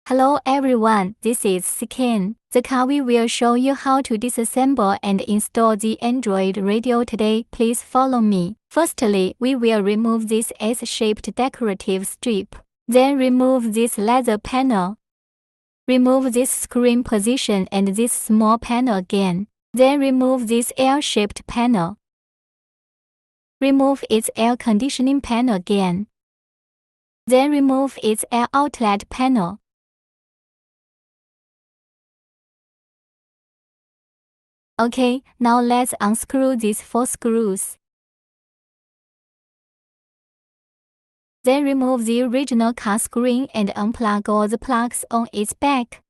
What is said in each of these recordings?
Hello everyone, this is Skin. The car we will show you how to disassemble and install the Android radio today. Please follow me. Firstly, we will remove this S-shaped decorative strip. Then remove this leather panel. Remove this screen position and this small panel again. Then remove this L-shaped panel. Remove its air conditioning panel again. Then remove its air outlet panel. Okay, now let's unscrew these 4 screws. Then remove the original car screen and unplug all the plugs on its back.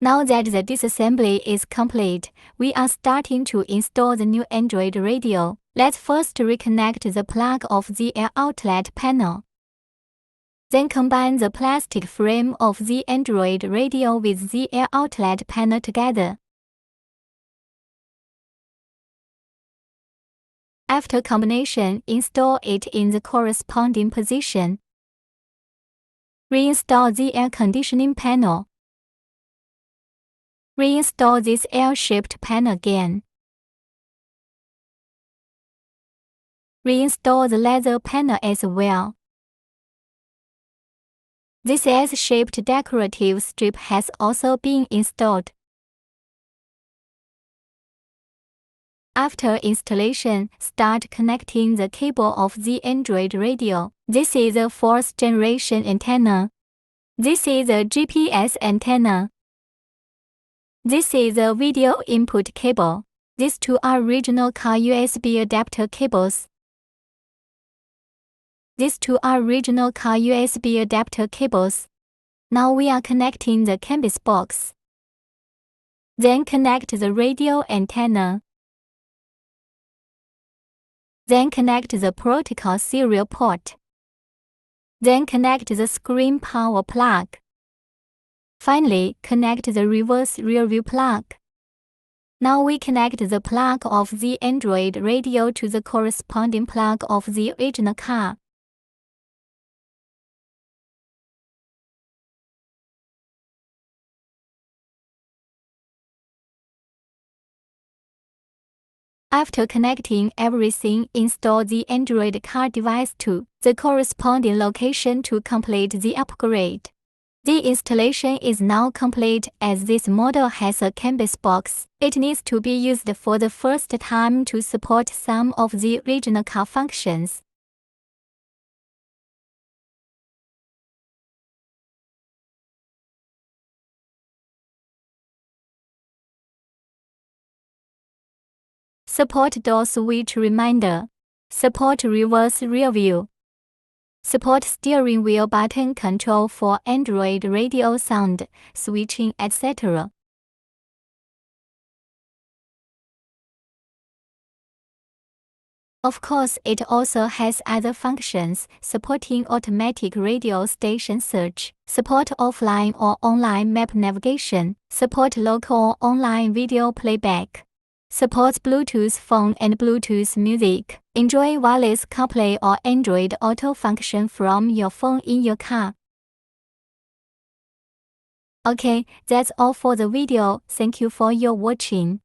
Now that the disassembly is complete, we are starting to install the new Android radio. Let's first reconnect the plug of the air outlet panel. Then combine the plastic frame of the Android radio with the air outlet panel together. After combination, install it in the corresponding position. Reinstall the air conditioning panel. Reinstall this L-shaped panel again. Reinstall the leather panel as well. This S-shaped decorative strip has also been installed. After installation, start connecting the cable of the Android radio. This is a 4th generation antenna. This is a GPS antenna. This is a video input cable. These two are original car USB adapter cables. These two are original car USB adapter cables. Now we are connecting the Canbus box. Then connect the radio antenna. Then connect the protocol serial port. Then connect the screen power plug. Finally, connect the reverse rearview plug. Now we connect the plug of the Android radio to the corresponding plug of the original car. After connecting everything, install the Android car device to the corresponding location to complete the upgrade. The installation is now complete as this model has a Canbus box. It needs to be used for the first time to support some of the original car functions. Support door switch reminder. Support reverse rearview. Support steering wheel button control for Android radio sound, switching, etc. Of course, it also has other functions, supporting automatic radio station search, support offline or online map navigation, support local or online video playback. Supports Bluetooth phone and Bluetooth music. Enjoy wireless CarPlay or Android Auto function from your phone in your car. Okay, that's all for the video. Thank you for your watching.